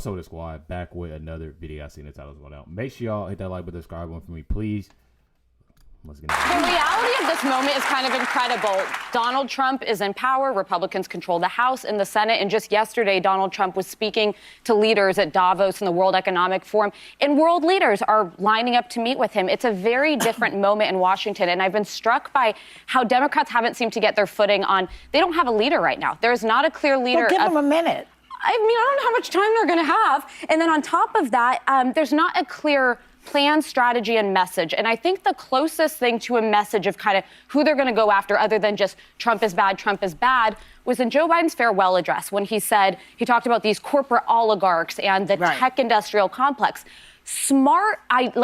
What's up with the squad? Back with another video. I seen the titles going out. Make sure y'all hit that like button, subscribe one for me, please. Let's get into it. The reality of this moment is kind of incredible. Donald Trump is in power. Republicans control the House and the Senate. And just yesterday, Donald Trump was speaking to leaders at Davos and the World Economic Forum. And world leaders are lining up to meet with him. It's a very different moment in Washington. And I've been struck by how Democrats haven't seemed to get their footing on. They don't have a leader right now. There is not a clear leader. Well, give them a minute. I mean, I don't know how much time they're going to have. And then on top of that, there's not a clear plan, strategy, and message. And I think the closest thing to a message of kind of who they're going to go after, other than just Trump is bad, was in Joe Biden's farewell address when he talked about these corporate oligarchs and the tech industrial complex. Smart,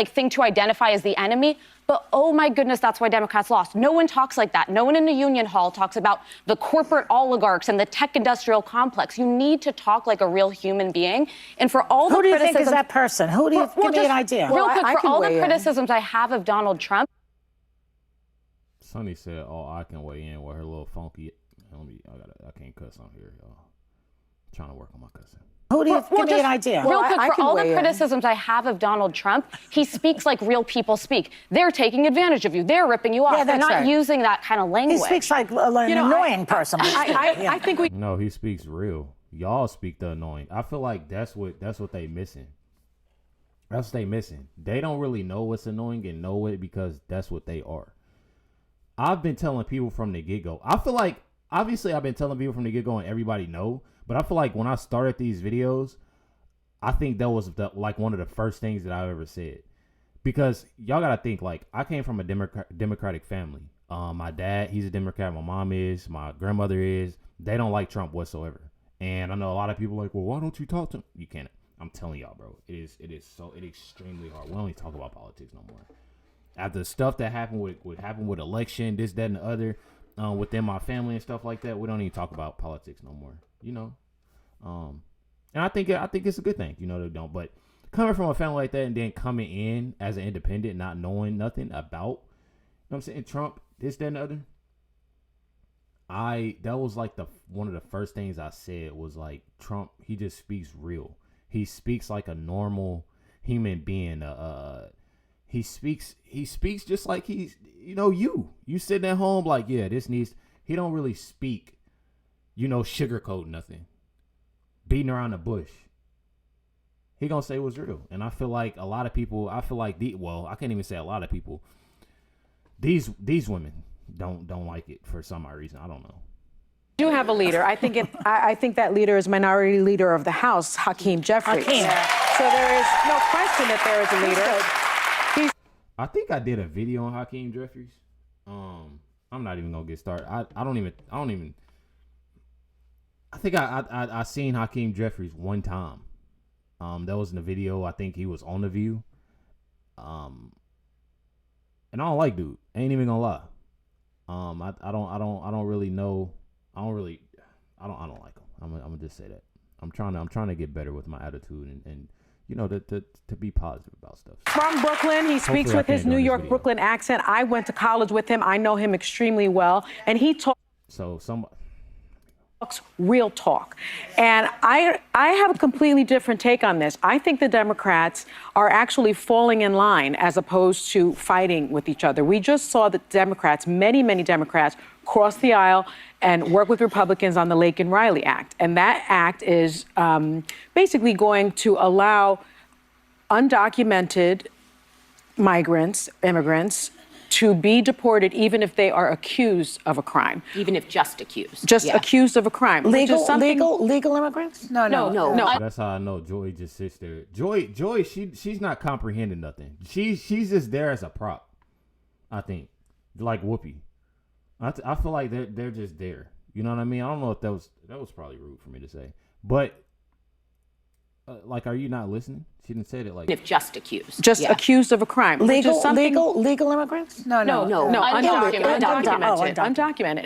thing to identify as the enemy. But oh my goodness, that's why Democrats lost. No one talks like that. No one in the Union Hall talks about the corporate oligarchs and the tech industrial complex. You need to talk like a real human being. And for all the criticisms... Who do you think is that person? Who do you... give me an idea. Real quick, for all the criticisms I have of Donald Trump... Sonny said, oh, I can weigh in with her little funky... I can't cuss on here, y'all. I'm trying to work on my cussing. Who do you give me an idea? Real quick, for all the criticisms I have of Donald Trump, he speaks like real people speak. They're taking advantage of you. They're ripping you off. Yeah, they're not using that kind of language. He speaks like an annoying person. I think we... No, he speaks real. Y'all speak the annoying. I feel like that's what they missing. That's what they missing. They don't really know what's annoying and know it because that's what they are. I've been telling people from the get-go. I feel like, obviously, I've been telling people from the get-go and everybody know. But I feel like when I started these videos, I think that was one of the first things that I've ever said. Because y'all got to think, I came from a Democratic family. My dad, he's a Democrat. My mom is. My grandmother is. They don't like Trump whatsoever. And I know a lot of people are like, well, why don't you talk to him? You can't. I'm telling y'all, bro. It is extremely hard. We don't even talk about politics no more. After the stuff that happened with election, this, that, and the other, within my family and stuff like that, we don't even talk about politics no more. And I think it's a good thing, they don't. But coming from a family like that and then coming in as an independent, not knowing nothing about, what I'm saying, Trump, this, that, and the other. That was one of the first things I said was Trump. He just speaks real. He speaks like a normal human being. He speaks just like he's, you sitting at home he don't really speak. Sugarcoat nothing. Beating around the bush. He gonna say what's real. And I feel like a lot of people, I can't even say a lot of people. These women don't like it for some odd reason. I don't know. We do have a leader. I think that leader is Minority Leader of the House, Hakeem Jeffries. So there is no question that there is a leader. I think I did a video on Hakeem Jeffries. I'm not even gonna get started. I don't even. I think I seen Hakeem Jeffries one time. That was in the video. I think he was on The View. And I don't like dude. I ain't even gonna lie. I don't really know. I don't like him. I'm gonna just say that. I'm trying to get better with my attitude and to be positive about stuff. From Brooklyn, he speaks with his New York Brooklyn accent. I went to college with him. I know him extremely well, and he talks. Real talk. And I have a completely different take on this. I think the Democrats are actually falling in line as opposed to fighting with each other. We just saw the Democrats, many Democrats, cross the aisle and work with Republicans on the Laken-Riley Act. And that act is basically going to allow undocumented immigrants, to be deported even if they are accused of a crime. Even if just accused. Accused of a crime. Legal immigrants? No. That's how I know Joy just sits there. Joy, she's not comprehending nothing. She's just there as a prop, I think. Like Whoopi. I feel like they're just there. You know what I mean? I don't know if that was probably rude for me to say. But are you not listening? She didn't say that if just accused. Accused of a crime. Legal immigrants? No. Undocumented.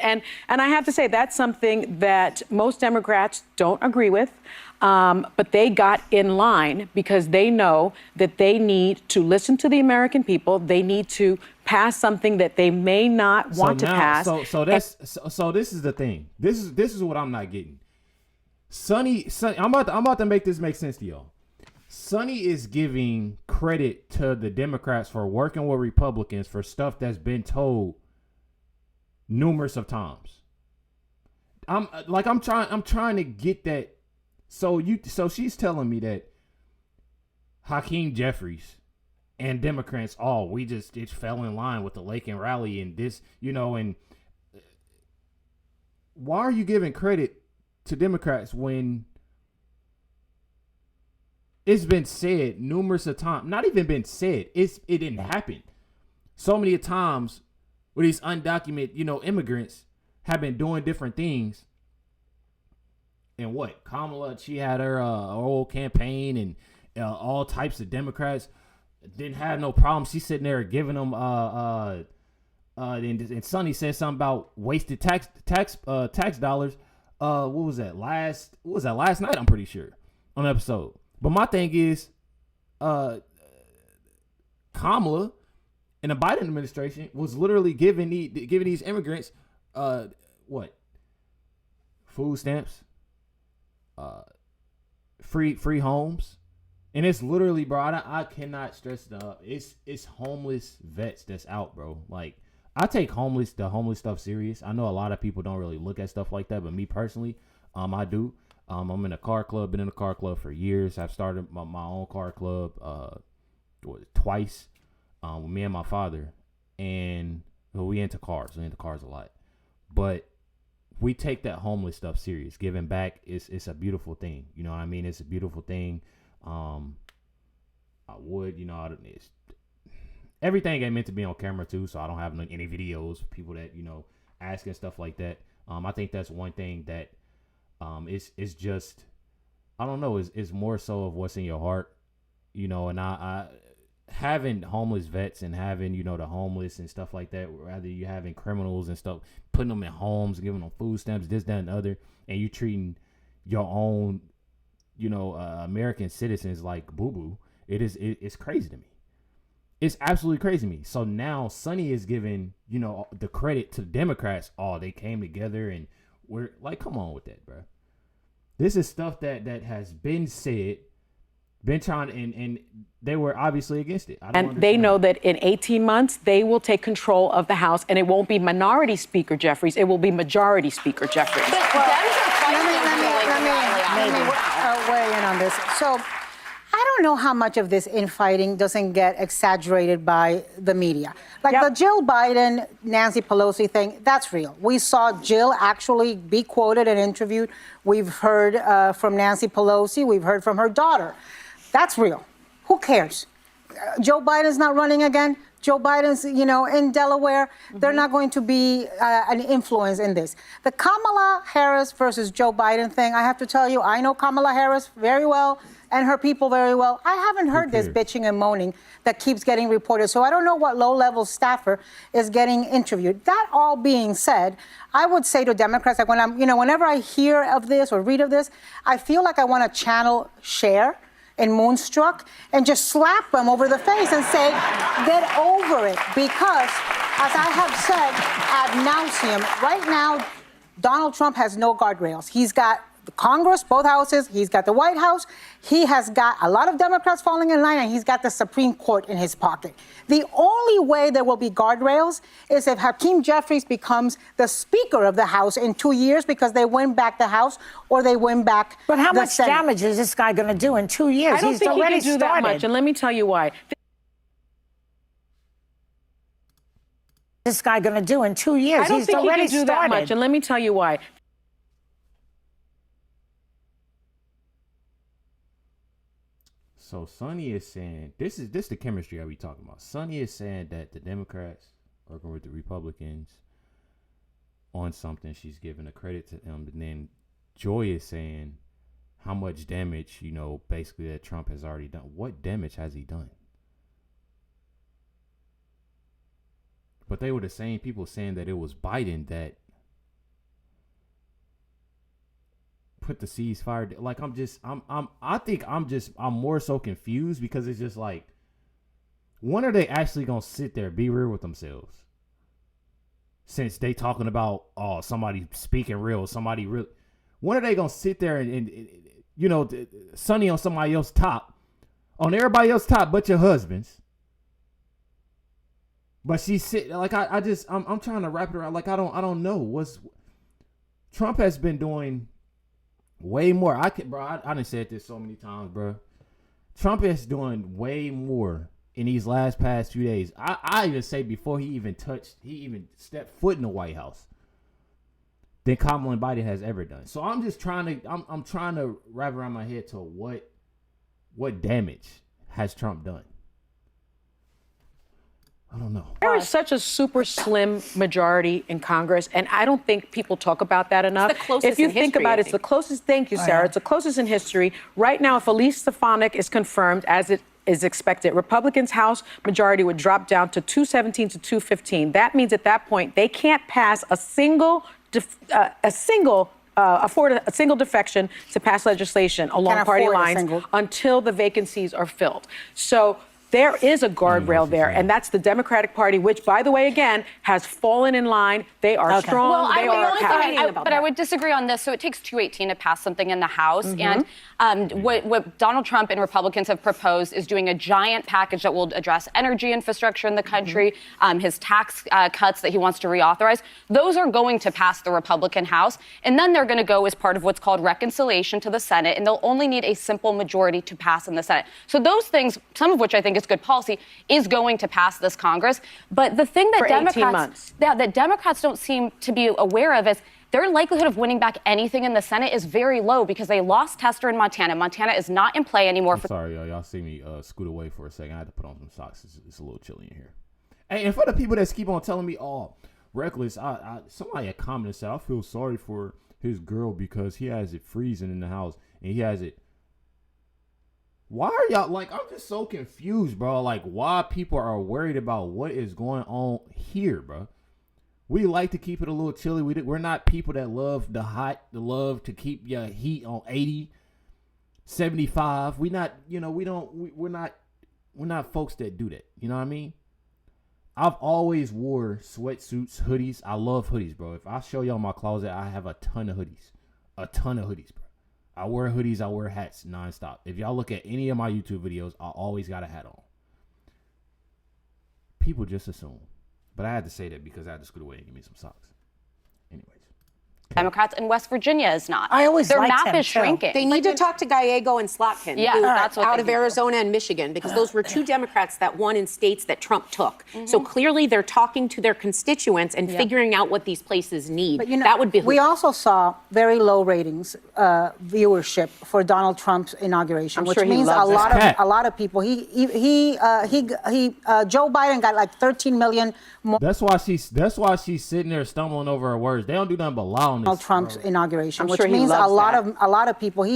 And I have to say that's something that most Democrats don't agree with. But they got in line because they know that they need to listen to the American people. They need to pass something that they may not want to pass. So this is the thing. This is what I'm not getting. Sonny, I'm about to make this make sense to y'all. Sonny is giving credit to the Democrats for working with Republicans for stuff that's been told numerous of times. I'm trying to get that. So she's telling me that Hakeem Jeffries and Democrats, it fell in line with the Lakin rally and this, and why are you giving credit to Democrats when it's been said numerous of times? Not even been said. It didn't happen. So many times where these undocumented, immigrants have been doing different things. And what? Kamala, she had her whole campaign and all types of Democrats didn't have no problem. She's sitting there giving them and Sonny said something about wasted tax dollars. What was that last night? I'm pretty sure on the episode. But my thing is, Kamala and the Biden administration was literally giving these immigrants food stamps, free homes. And it's literally, bro, I cannot stress it up. It's homeless vets that's out, bro. Like, I take the homeless stuff serious. I know a lot of people don't really look at stuff like that, but me personally, I do. I'm in a car club, been in a car club for years. I've started my own car club twice with me and my father. And we into cars. We into cars a lot. But we take that homeless stuff serious. Giving back it's a beautiful thing. You know what I mean? It's a beautiful thing. I would, everything ain't meant to be on camera too, so I don't have any videos of people that, asking stuff like that. I think that's one thing that it's just, I don't know, it's more so of what's in your heart, and I having homeless vets and having, the homeless and stuff like that, rather you having criminals and stuff, putting them in homes, giving them food stamps, this, that, and the other, and you treating your own American citizens like boo-boo. It's crazy to me. It's absolutely crazy to me. So now Sonny is giving, the credit to the Democrats. Oh, they came together and we're like, come on with that, bro. This is stuff that has been said, been trying, and they were obviously against it. And they know that in 18 months, they will take control of the House, and it won't be minority Speaker Jeffries, it will be majority Speaker Jeffries. Let me weigh in on this. So I don't know how much of this infighting doesn't get exaggerated by the media. Like the Jill Biden, Nancy Pelosi thing, that's real. We saw Jill actually be quoted and interviewed. We've heard from Nancy Pelosi. We've heard from her daughter. That's real. Who cares? Joe Biden's not running again. Joe Biden's, in Delaware. Mm-hmm. They're not going to be an influence in this. The Kamala Harris versus Joe Biden thing, I have to tell you, I know Kamala Harris very well and her people very well. I haven't heard this bitching and moaning that keeps getting reported. So I don't know what low-level staffer is getting interviewed. That all being said, I would say to Democrats, like whenever I hear of this or read of this, I feel like I want to channel Cher and Moonstruck and just slap them over the face and say, get over it. Because, as I have said ad nauseum, right now, Donald Trump has no guardrails. He's got the Congress, both houses. He's got the White House. He has got a lot of Democrats falling in line, and he's got the Supreme Court in his pocket. The only way there will be guardrails is if Hakeem Jeffries becomes the Speaker of the House in 2 years because they win back the House or they win back But how the much Senate. damage is this guy going to do in 2 years? I don't He's think he already can do started. that much, and let me tell you why. This guy going to do in 2 years? I don't He's think he already can do that much, and let me tell you why. So Sonny is saying, this the chemistry I be talking about. Sonny is saying that the Democrats working with the Republicans on something, she's giving a credit to them. And then Joy is saying how much damage, basically that Trump has already done. What damage has he done? But they were the same people saying that it was Biden that put the ceasefire. Like, I'm more so confused because it's just like, when are they actually gonna sit there, be real with themselves? Since they talking about, somebody speaking real, somebody real. When are they gonna sit there and you know, sunny on somebody else's top, on everybody else's top but your husband's? But she sit like I'm trying to wrap it around. Like I don't know Trump has been doing way more. I done said this so many times, bro. Trump is doing way more in these past few days. I even say before he even stepped foot in the White House than Kamala Biden has ever done. So I'm just trying to wrap around my head to what damage has Trump done. I don't know. There is such a super slim majority in Congress, and I don't think people talk about that enough. It's the closest if you in think history, about I it, it's the think. closest. Thank you, Sarah. It's the closest in history. Right now, if Elise Stefanik is confirmed, as it is expected, Republicans' House majority would drop down to 217 to 215. That means at that point they can't pass a single defection to pass legislation along party lines until the vacancies are filled. So there is a guardrail there, and that's the Democratic Party, which, by the way, again, has fallen in line. They are strong. Well, they are I would disagree on this. So it takes 218 to pass something in the House, and what Donald Trump and Republicans have proposed is doing a giant package that will address energy infrastructure in the country, his tax cuts that he wants to reauthorize. Those are going to pass the Republican House, and then they're going to go as part of what's called reconciliation to the Senate, and they'll only need a simple majority to pass in the Senate. So those things, some of which I think is good policy, is going to pass this Congress. But the thing that Democrats don't seem to be aware of is their likelihood of winning back anything in the Senate is very low because they lost Tester in Montana. Montana is not in play anymore. Sorry, y'all see me scoot away for a second. I had to put on some socks. It's a little chilly in here. Hey, and for the people that keep on telling me, oh, Reckless, somebody had commented said, I feel sorry for his girl because he has it freezing in the house and he has it. Why are y'all, like, I'm just so confused, bro. Like, why people are worried about what is going on here, bro. We like to keep it a little chilly. We're not people that love the hot, love to keep your heat on 80, 75. We're not folks that do that. You know what I mean? I've always wore sweatsuits, hoodies. I love hoodies, bro. If I show y'all my closet, I have a ton of hoodies. Bro. I wear hoodies, I wear hats nonstop. If y'all look at any of my YouTube videos, I always got a hat on. People just assume. But I had to say that because I had to scoot away and give me some socks. Anyways. Democrats in West Virginia is not. I always Their liked map him, is too. shrinking. They need to talk to Gallego and Slotkin, Yeah, that's what out they of need. Arizona and Michigan, because those were two Democrats that won in states that Trump took. So clearly they're talking to their constituents and figuring out what these places need. But, you know, that would be. we also saw very low ratings, viewership for Donald Trump's inauguration, which sure he means loves a lot of people. Joe Biden got like 13 million more. That's why she's sitting there stumbling over her words. They don't do nothing but lie on this. Donald Trump's inauguration, I'm which sure he means a loves lot of people. Joe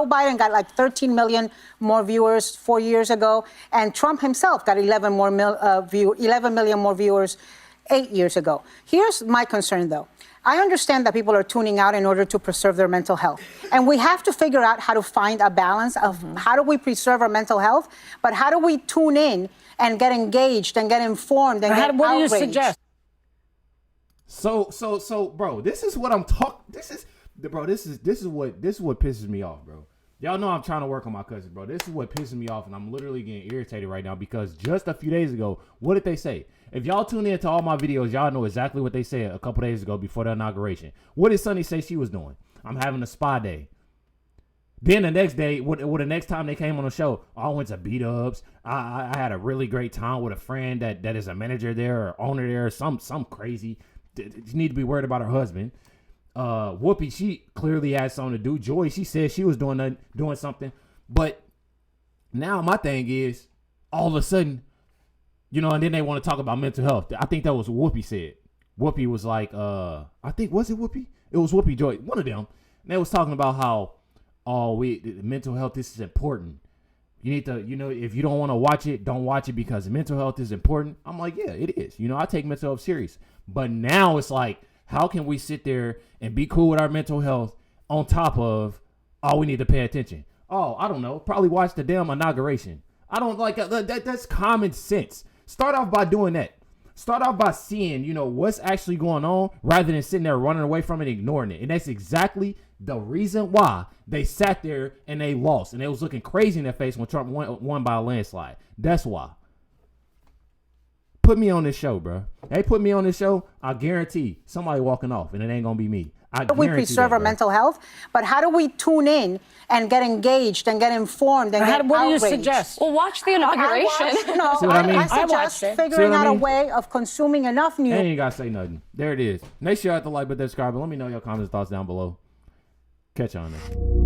Biden got like 13 million more viewers 4 years ago, and Trump himself got 11 million more viewers 8 years ago. Here's my concern, though. I understand that people are tuning out in order to preserve their mental health. And we have to figure out how to find a balance of how do we preserve our mental health, but how do we tune in and get engaged and get informed and get outraged? What do you suggest? So, bro, this is what I'm talking. This is what pisses me off, bro. Y'all know I'm trying to work on my cousin, bro. This is what pisses me off, and I'm literally getting irritated right now because just a few days ago, what did they say? If y'all tune in to all my videos, y'all know exactly what they said a couple days ago before the inauguration. What did Sunny say she was doing? I'm having a spa day. Then the next day, the next time they came on the show, I went to B-Dubs. I had a really great time with a friend that is a manager there or owner there, some crazy. You need to be worried about her husband. Whoopi, she clearly had something to do. Joy, she said she was doing something. But now my thing is, all of a sudden, and then they want to talk about mental health. I think that was what Whoopi said. Whoopi was like, was it Whoopi? It was Whoopi Joy, one of them. And they was talking about how, mental health, this is important. You need to, if you don't want to watch it, don't watch it because mental health is important. I'm like, yeah, it is. I take mental health serious. But now it's like, how can we sit there and be cool with our mental health on top of, we need to pay attention? I don't know. Probably watch the damn inauguration. I don't like that. That's common sense. Start off by doing that. Start off by seeing, you know, what's actually going on rather than sitting there running away from it and ignoring it. And that's exactly the reason why they sat there and they lost. And it was looking crazy in their face when Trump won by a landslide. That's why. Put me on this show, bro. They put me on this show, I guarantee somebody walking off, and it ain't gonna be me. How do we preserve our mental health? But how do we tune in and get engaged and get informed and get What do you outraged? suggest? Well, watch the inauguration. See what I mean? I suggest See figuring what I out a mean? way of consuming enough news. I ain't gotta say nothing. There it is. Make sure you hit the like button, subscribe, and let me know your comments, thoughts down below. Catch you on there.